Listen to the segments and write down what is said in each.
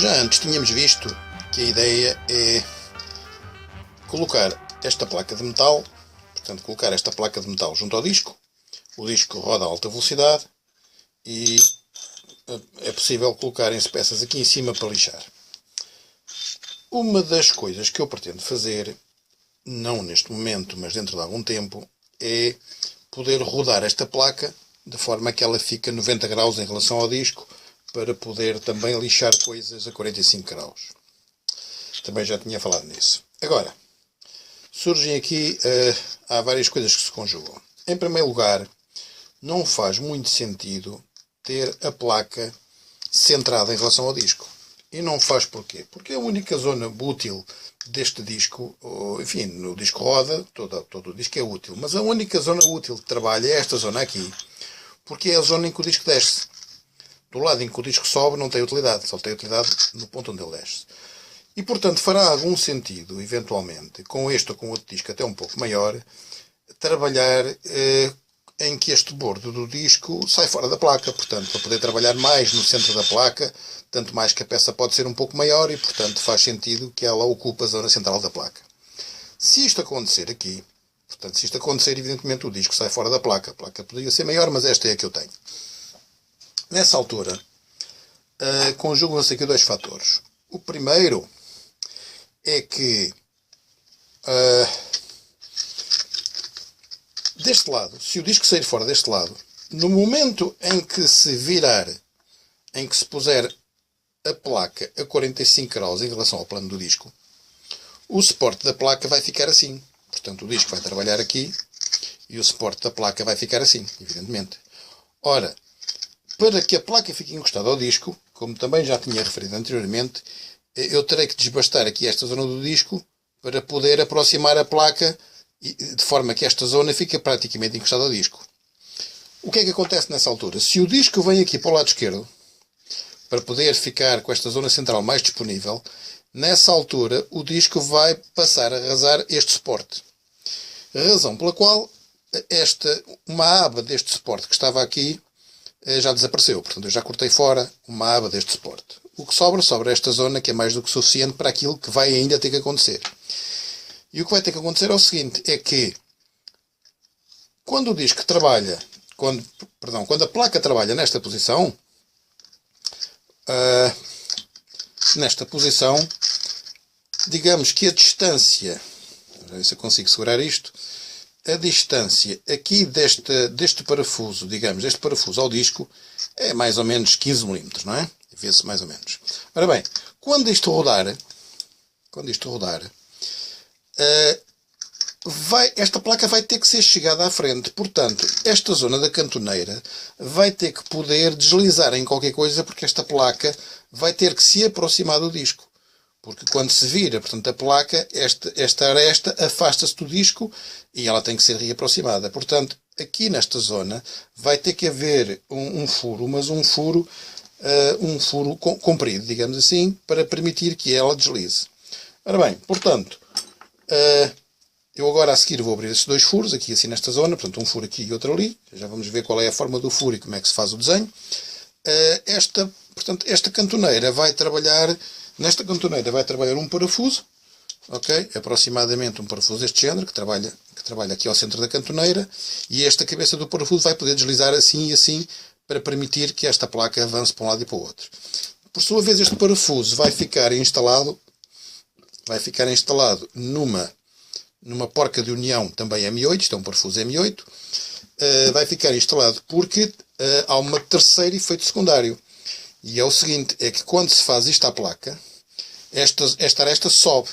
Já antes tínhamos visto que a ideia é colocar esta placa de metal, portanto colocar esta placa de metal junto ao disco, o disco roda a alta velocidade e é possível colocarem-se peças aqui em cima para lixar. Uma das coisas que eu pretendo fazer, não neste momento, mas dentro de algum tempo, é poder rodar esta placa de forma que ela fique a 90 graus em relação ao disco, para poder também lixar coisas a 45 graus. Também já tinha falado nisso. Agora, surgem aqui, há várias coisas que se conjugam. Em primeiro lugar, não faz muito sentido ter a placa centrada em relação ao disco. E não faz porquê? Porque a única zona útil deste disco, enfim, no disco roda, todo o disco é útil, mas a única zona útil que trabalha é esta zona aqui, porque é a zona em que o disco desce. Do lado em que o disco sobe não tem utilidade, só tem utilidade no ponto onde ele desce. E, portanto, fará algum sentido, eventualmente, com este ou com outro disco até um pouco maior, trabalhar em que este bordo do disco sai fora da placa, portanto, para poder trabalhar mais no centro da placa, tanto mais que a peça pode ser um pouco maior e, portanto, faz sentido que ela ocupe a zona central da placa. Se isto acontecer aqui, portanto, se isto acontecer, evidentemente o disco sai fora da placa. A placa poderia ser maior, mas esta é a que eu tenho. Nessa altura, conjugam-se aqui dois fatores. O primeiro é que deste lado, se o disco sair fora deste lado, no momento em que se virar, em que se puser a placa a 45 graus em relação ao plano do disco, o suporte da placa vai ficar assim. Portanto, o disco vai trabalhar aqui e o suporte da placa vai ficar assim, evidentemente. Ora, para que a placa fique encostada ao disco, como também já tinha referido anteriormente, eu terei que desbastar aqui esta zona do disco para poder aproximar a placa de forma que esta zona fique praticamente encostada ao disco. O que é que acontece nessa altura? Se o disco vem aqui para o lado esquerdo, para poder ficar com esta zona central mais disponível, nessa altura o disco vai passar a arrasar este suporte. Razão pela qual uma aba deste suporte que estava aqui já desapareceu. Portanto, eu já cortei fora uma aba deste suporte. O que sobra esta zona que é mais do que suficiente para aquilo que vai ainda ter que acontecer. E o que vai ter que acontecer é o seguinte, é que quando o disco trabalha, quando a placa trabalha nesta posição, digamos que a distância, vamos ver se eu consigo segurar isto, a distância aqui deste parafuso, digamos, deste parafuso ao disco, é mais ou menos 15 mm, não é? Vê-se mais ou menos. Ora bem, quando isto rodar, esta placa vai ter que ser chegada à frente. Portanto, esta zona da cantoneira vai ter que poder deslizar em qualquer coisa, porque esta placa vai ter que se aproximar do disco. Porque quando se vira, portanto, a placa, esta aresta afasta-se do disco e ela tem que ser reaproximada. Portanto, aqui nesta zona vai ter que haver um furo, mas um furo comprido, digamos assim, para permitir que ela deslize. Ora bem, portanto, eu agora a seguir vou abrir esses dois furos, aqui assim nesta zona, portanto um furo aqui e outro ali. Já vamos ver qual é a forma do furo e como é que se faz o desenho. Esta cantoneira vai trabalhar... Nesta cantoneira vai trabalhar um parafuso, ok? Aproximadamente um parafuso deste género, que trabalha aqui ao centro da cantoneira, e esta cabeça do parafuso vai poder deslizar assim e assim, para permitir que esta placa avance para um lado e para o outro. Por sua vez, este parafuso vai ficar instalado numa porca de união também M8, isto é um parafuso M8, vai ficar instalado porque há um terceiro efeito secundário. E é o seguinte, é que quando se faz isto à placa, esta aresta sobe.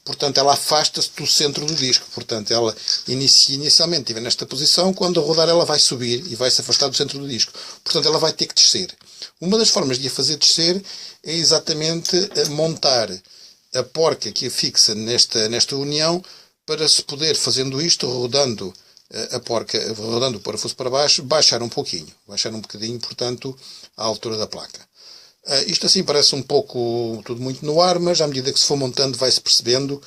Portanto, ela afasta-se do centro do disco. Portanto, ela inicialmente estiver nesta posição, quando a rodar ela vai subir e vai se afastar do centro do disco. Portanto, ela vai ter que descer. Uma das formas de a fazer descer é exatamente montar a porca que a fixa nesta união, para se poder, fazendo isto, rodando o parafuso para baixo, baixar um bocadinho, portanto, a altura da placa. Isto assim parece um pouco tudo muito no ar, mas à medida que se for montando vai-se percebendo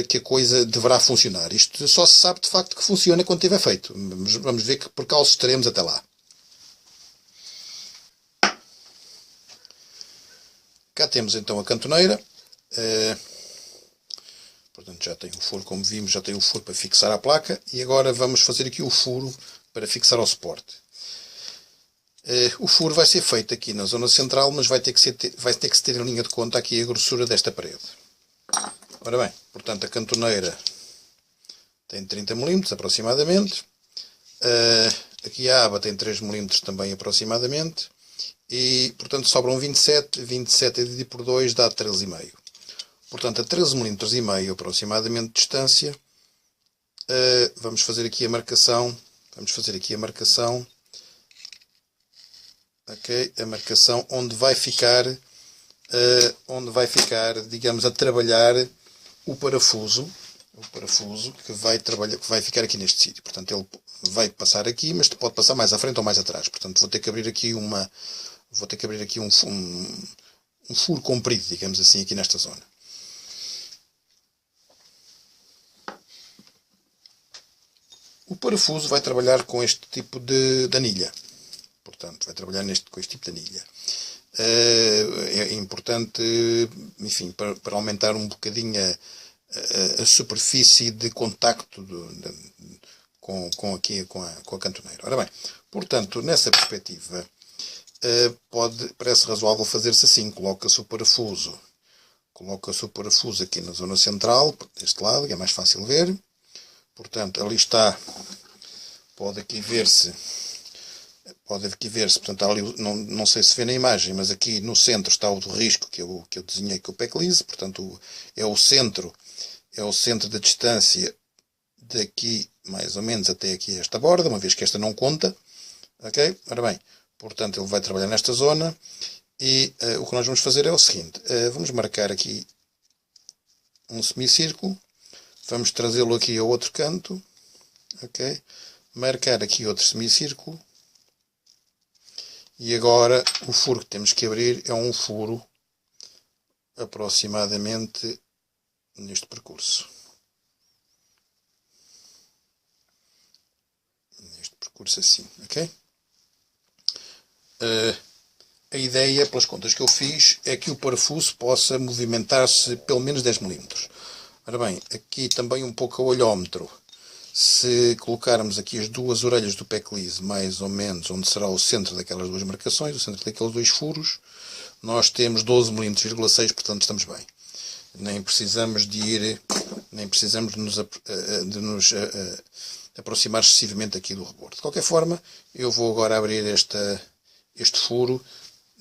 que a coisa deverá funcionar. Isto só se sabe de facto que funciona quando estiver feito. Vamos ver que percalços teremos até lá. Cá temos então a cantoneira. Portanto, já tem o furo, como vimos, já tem o furo para fixar a placa. E agora vamos fazer aqui o furo para fixar ao suporte. O furo vai ser feito aqui na zona central, mas vai ter que se ter em linha de conta aqui a grossura desta parede. Ora bem, portanto a cantoneira tem 30 mm aproximadamente. Aqui a aba tem 3 mm também aproximadamente. E portanto sobram 27. 27 dividido por 2 dá 13,5. Portanto a 13 mm e meio aproximadamente de distância, vamos fazer aqui a marcação. Ok, a marcação onde vai ficar, digamos, a trabalhar o parafuso que vai ficar aqui neste sítio. Portanto, ele vai passar aqui, mas pode passar mais à frente ou mais atrás. Portanto, vou ter que abrir aqui um furo comprido, digamos assim, aqui nesta zona. O parafuso vai trabalhar com este tipo de anilha. Portanto, vai trabalhar com este tipo de anilha. É importante, enfim, para aumentar um bocadinho a superfície de contacto com a cantoneira. Ora bem, portanto, nessa perspectiva, parece razoável fazer-se assim. Coloca-se o parafuso aqui na zona central, deste lado, que é mais fácil ver. Portanto, ali está, pode aqui ver-se, portanto, ali, não sei se vê na imagem, mas aqui no centro está o do risco que eu desenhei com o PECLISE, portanto, é o centro da distância daqui, mais ou menos, até aqui esta borda, uma vez que esta não conta, ok? Ora bem, portanto, ele vai trabalhar nesta zona, e o que nós vamos fazer é o seguinte, vamos marcar aqui um semicírculo, vamos trazê-lo aqui ao outro canto, ok? Marcar aqui outro semicírculo. E agora o furo que temos que abrir é um furo aproximadamente neste percurso. Neste percurso assim, ok? A ideia, pelas contas que eu fiz, é que o parafuso possa movimentar-se pelo menos 10 mm. Ora bem, aqui também um pouco a olhómetro. Se colocarmos aqui as duas orelhas do PECLISE, mais ou menos onde será o centro daquelas duas marcações, o centro daqueles dois furos, nós temos 12 mm,6 mm, portanto estamos bem. Nem precisamos de nos aproximar excessivamente aqui do rebordo. De qualquer forma, eu vou agora abrir este furo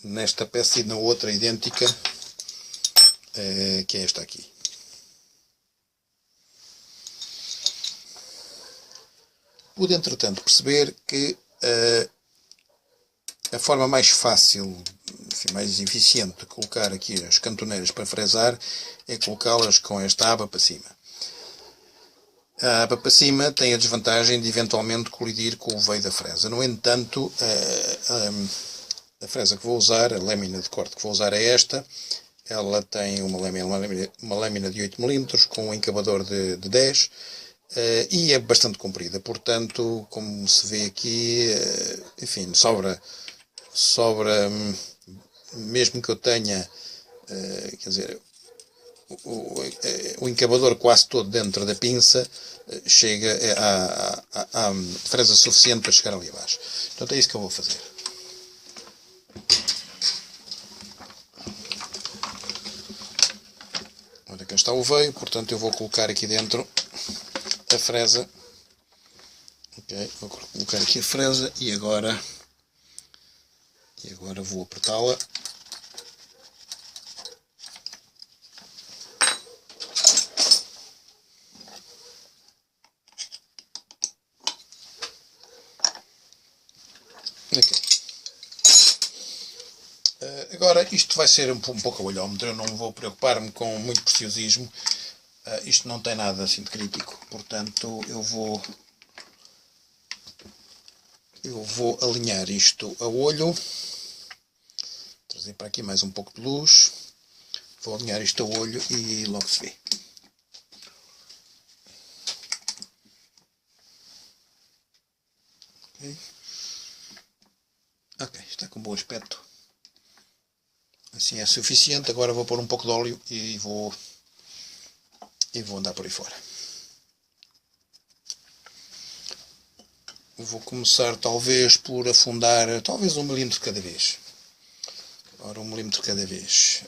nesta peça e na outra idêntica, que é esta aqui. Pude, entretanto, perceber que a forma mais fácil, enfim, mais eficiente de colocar aqui as cantoneiras para fresar é colocá-las com esta aba para cima. A aba para cima tem a desvantagem de eventualmente colidir com o veio da fresa. No entanto, a fresa que vou usar, a lâmina de corte que vou usar é esta. Ela tem uma lâmina de 8 mm com um encavador de 10 e é bastante comprida. Portanto, como se vê aqui, enfim, sobra, mesmo que eu tenha, quer dizer, o encavador quase todo dentro da pinça, chega a fresa suficiente para chegar ali abaixo. Portanto, é isso que eu vou fazer. Ora, cá está o veio, portanto eu vou colocar aqui dentro a fresa. Ok, vou colocar aqui a fresa e agora vou apertá-la. Okay. Agora isto vai ser um pouco a olhómetro, eu não vou preocupar-me com muito preciosismo, isto não tem nada assim de crítico, portanto eu vou alinhar isto a olho, trazer para aqui mais um pouco de luz, vou alinhar isto a olho e logo se vê. Ok, está com bom aspecto. Assim é suficiente. Agora vou pôr um pouco de óleo e vou andar por aí fora. Vou começar talvez por afundar, talvez 1 milímetro cada vez. Ora, 1 milímetro cada vez.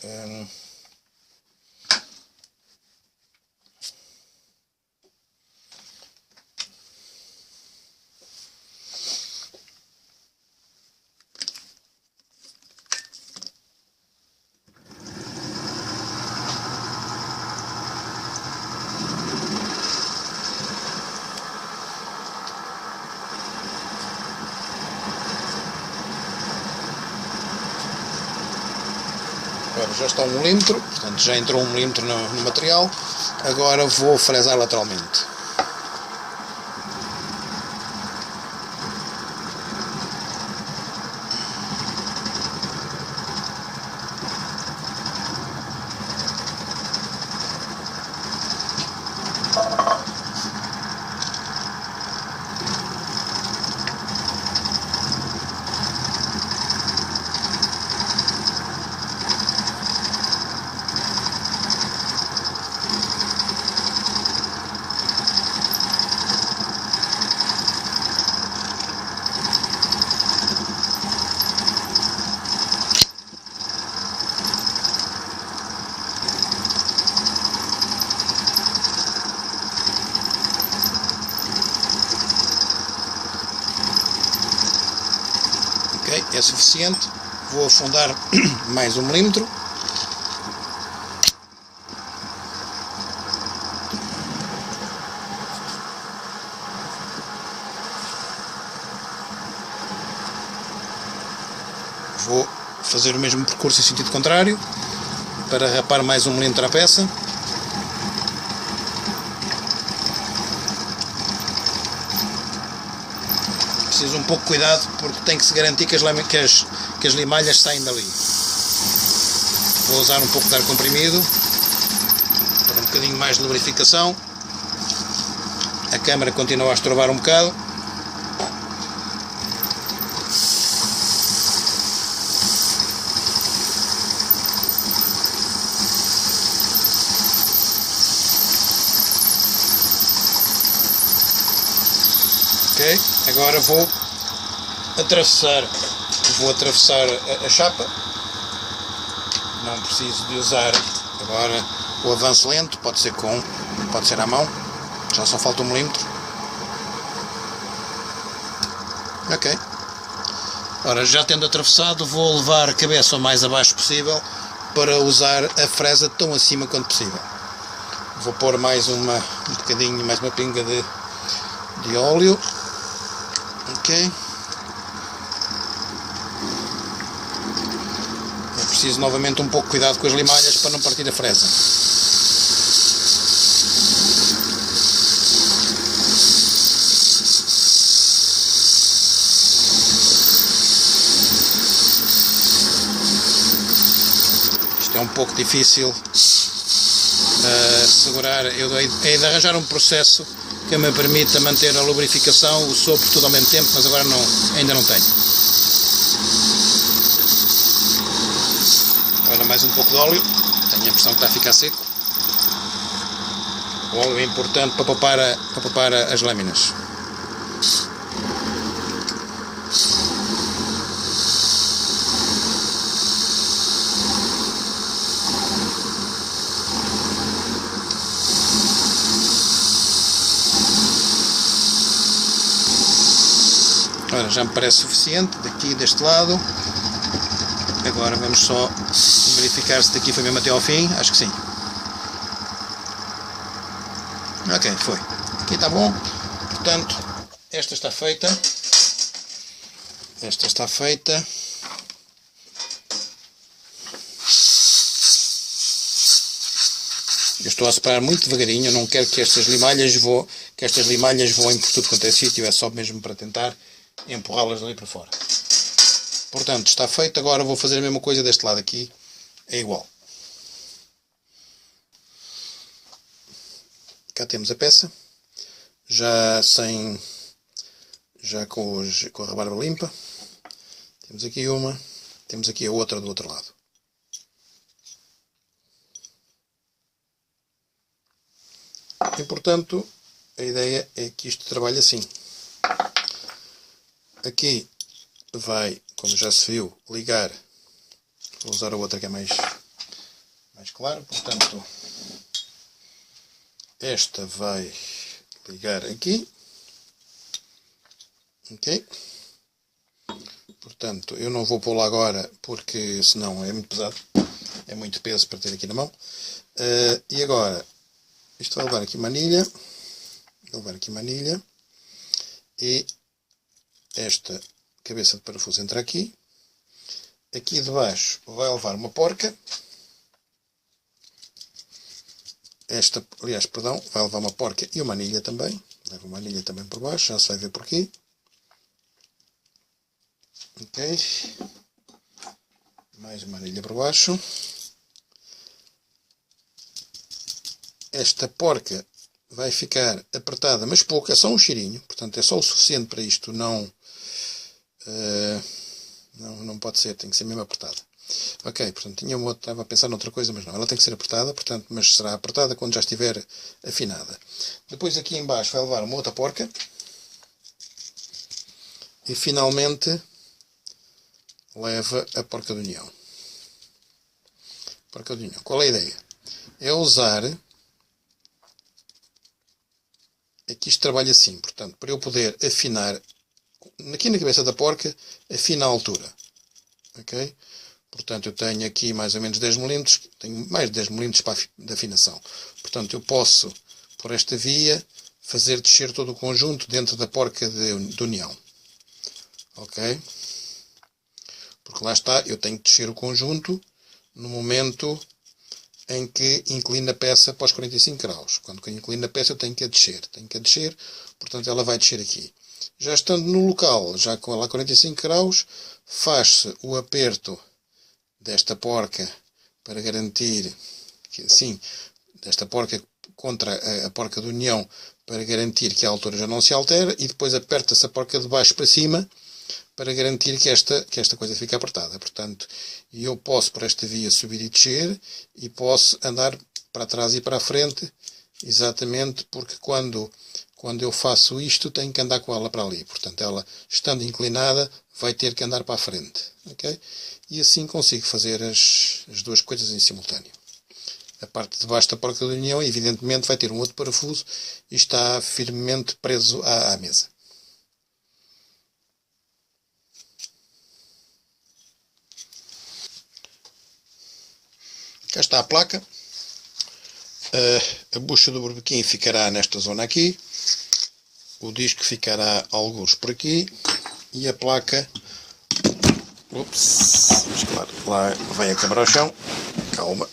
Agora já está 1 milímetro, portanto já entrou 1 milímetro no material. Agora vou fresar lateralmente. Ok, é suficiente. Vou afundar mais 1 milímetro. Vou fazer o mesmo percurso em sentido contrário para rapar mais 1 milímetro a peça. Preciso um pouco de cuidado porque tem que se garantir que as limalhas saem dali. Vou usar um pouco de ar comprimido para um bocadinho mais de lubrificação. A câmara continua a estorvar um bocado. Ok, agora vou atravessar a chapa. Não preciso de usar agora o avanço lento, pode ser à mão, já só falta 1 milímetro. Ok, ora, já tendo atravessado, vou levar a cabeça o mais abaixo possível para usar a fresa tão acima quanto possível. Vou pôr mais uma pinga de óleo. Ok, eu preciso novamente um pouco de cuidado com as limalhas para não partir a fresa. Isto é um pouco difícil segurar. Eu hei de arranjar um processo que me permita manter a lubrificação, o sopro, tudo ao mesmo tempo, mas agora ainda não tenho. Agora mais um pouco de óleo, tenho a impressão que está a ficar seco. O óleo é importante para poupar as lâminas. Ora, já me parece suficiente, deste lado. Agora vamos só verificar se daqui foi mesmo até ao fim, acho que sim. Ok, foi. Aqui está bom, portanto, esta está feita. Eu estou a separar muito devagarinho, eu não quero que estas limalhas voem por tudo quanto é sítio, é só mesmo para tentar empurrá-las ali para fora. Portanto, está feito. Agora vou fazer a mesma coisa deste lado aqui, é igual. Cá temos a peça, já com a rebarba limpa. Temos aqui uma, temos aqui a outra do outro lado. E portanto, a ideia é que isto trabalhe assim. Aqui vai, como já se viu, ligar. Vou usar a outra que é mais claro. Portanto, esta vai ligar aqui. Ok? Portanto, eu não vou pô-la agora porque senão é muito pesado. É muito peso para ter aqui na mão. E agora, isto vai levar aqui manilha. Vou levar aqui manilha. E esta cabeça de parafuso entra aqui. Aqui debaixo vai levar uma porca. Esta, aliás, perdão, vai levar uma porca e uma anilha também. Leva uma anilha também por baixo, já se vai ver por aqui. Ok. Mais uma anilha por baixo. Esta porca vai ficar apertada, mas pouco, é só um cheirinho. Portanto, é só o suficiente para isto não pode ser, tem que ser mesmo apertada. Ok, portanto, estava a pensar noutra coisa, mas não, ela tem que ser apertada, portanto, mas será apertada quando já estiver afinada. Depois aqui em baixo vai levar uma outra porca. E finalmente leva a porca de união. Porca de união. Qual é a ideia? É usar... Aqui isto trabalha assim, portanto, para eu poder afinar, aqui na cabeça da porca, afina a altura. Ok? Portanto, eu tenho aqui mais ou menos 10 mm, tenho mais de 10 mm de afinação. Portanto, eu posso, por esta via, fazer descer todo o conjunto dentro da porca de união. Ok? Porque lá está, eu tenho que descer o conjunto no momento em que inclino a peça para os 45 graus. Quando eu inclino a peça eu tenho que a descer, portanto ela vai descer aqui. Já estando no local, já com ela a 45 graus, faz-se o aperto desta porca para garantir que assim, desta porca contra a porca de união para garantir que a altura já não se altera e depois aperta-se a porca de baixo para cima para garantir que esta coisa fique apertada. Portanto, eu posso por esta via subir e descer e posso andar para trás e para a frente exatamente porque quando eu faço isto tenho que andar com ela para ali. Portanto, ela estando inclinada vai ter que andar para a frente. Okay? E assim consigo fazer as duas coisas em simultâneo. A parte de baixo da porca de união, evidentemente, vai ter um outro parafuso e está firmemente preso à mesa. Cá está a placa. A bucha do berbequim ficará nesta zona aqui. O disco ficará algures por aqui. E a placa... Ups! Mas claro, lá vem a câmara ao chão. Calma.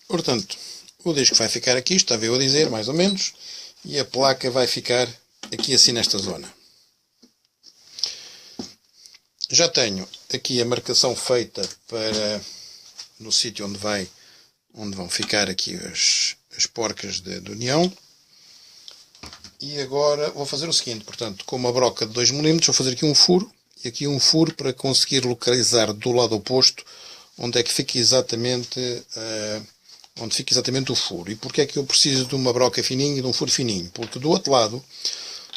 Portanto, o disco vai ficar aqui, está a ver eu dizer, mais ou menos, e a placa vai ficar aqui assim nesta zona. Já tenho aqui a marcação feita para no sítio onde vão ficar aqui as porcas de união. E agora vou fazer o seguinte, portanto, com uma broca de 2 mm, vou fazer aqui um furo, e aqui um furo para conseguir localizar do lado oposto onde é que fica exatamente o furo. E porquê é que eu preciso de uma broca fininha e de um furo fininho? Porque do outro lado,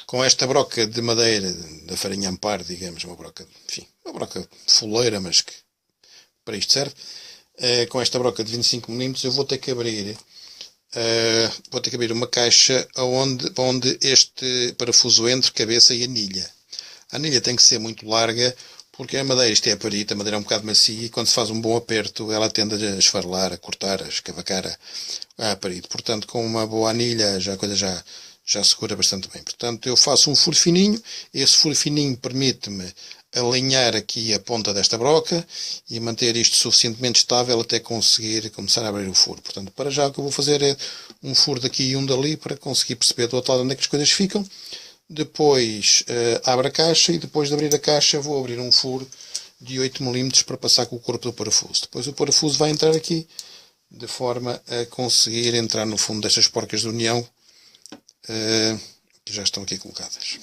com esta broca de madeira da farinha Amparo, digamos, uma broca fuleira, mas que para isto serve, com esta broca de 25 mm eu vou ter que abrir uma caixa onde este parafuso entre cabeça e anilha. A anilha tem que ser muito larga, porque a madeira, isto é aparito, a madeira é um bocado macia e quando se faz um bom aperto ela tende a esfarelar, a cortar, a escavacar a aparito. Portanto, com uma boa anilha a coisa já segura bastante bem. Portanto, eu faço um furo fininho, esse furo fininho permite-me alinhar aqui a ponta desta broca e manter isto suficientemente estável até conseguir começar a abrir o furo. Portanto, para já o que eu vou fazer é um furo daqui e um dali para conseguir perceber do outro lado onde é que as coisas ficam. Depois abro a caixa e depois de abrir a caixa vou abrir um furo de 8 mm para passar com o corpo do parafuso. Depois o parafuso vai entrar aqui, de forma a conseguir entrar no fundo destas porcas de união, que já estão aqui colocadas.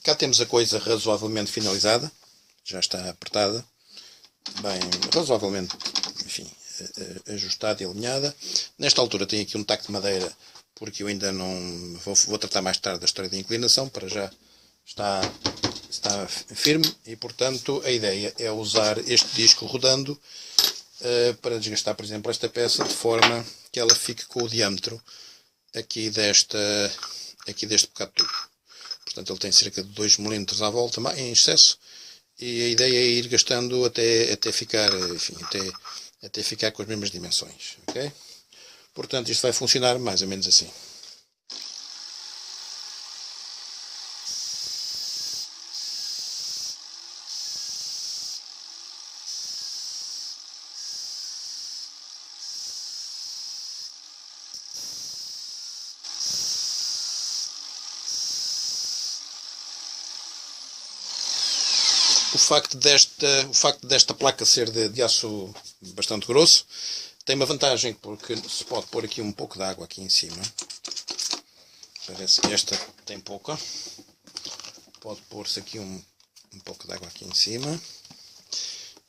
Cá temos a coisa razoavelmente finalizada, já está apertada, bem, razoavelmente, enfim, ajustada e alinhada. Nesta altura tem aqui um taco de madeira, porque eu ainda não vou tratar mais tarde da história da inclinação. Para já está firme e, portanto, a ideia é usar este disco rodando para desgastar, por exemplo, esta peça de forma que ela fique com o diâmetro aqui deste bocado de tubo. Portanto, ele tem cerca de 2 mm à volta em excesso, e a ideia é ir gastando até ficar, enfim, até ficar com as mesmas dimensões, ok? Portanto, isto vai funcionar mais ou menos assim. O facto desta placa ser de aço bastante grosso tem uma vantagem, porque se pode pôr aqui um pouco de água aqui em cima. Parece que esta tem pouca. Pode pôr-se aqui um pouco de água aqui em cima.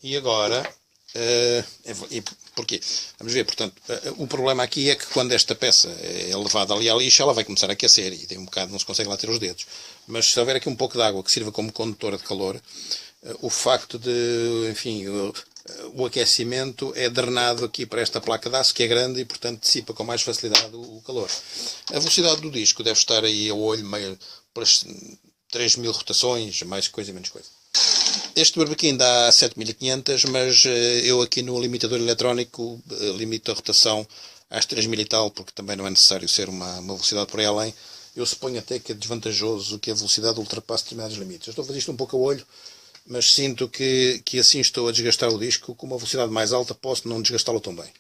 E agora, porquê? Vamos ver, portanto, o problema aqui é que quando esta peça é levada ali à lixa, ela vai começar a aquecer, e tem um bocado, não se consegue lá ter os dedos. Mas se houver aqui um pouco de água que sirva como condutora de calor, o facto de, enfim, o aquecimento é drenado aqui para esta placa de aço, que é grande, e portanto dissipa com mais facilidade o calor. A velocidade do disco deve estar aí ao olho meio pelas 3.000 rotações, mais coisa, menos coisa. Este barbequim dá 7.500, mas eu aqui no limitador eletrónico limito a rotação às 3.000 e tal, porque também não é necessário ser uma velocidade por aí além. Eu suponho até que é desvantajoso que a velocidade ultrapasse determinados limites. Eu estou a fazer isto um pouco a olho, mas sinto que assim estou a desgastar o disco. Com uma velocidade mais alta posso não desgastá-lo tão bem.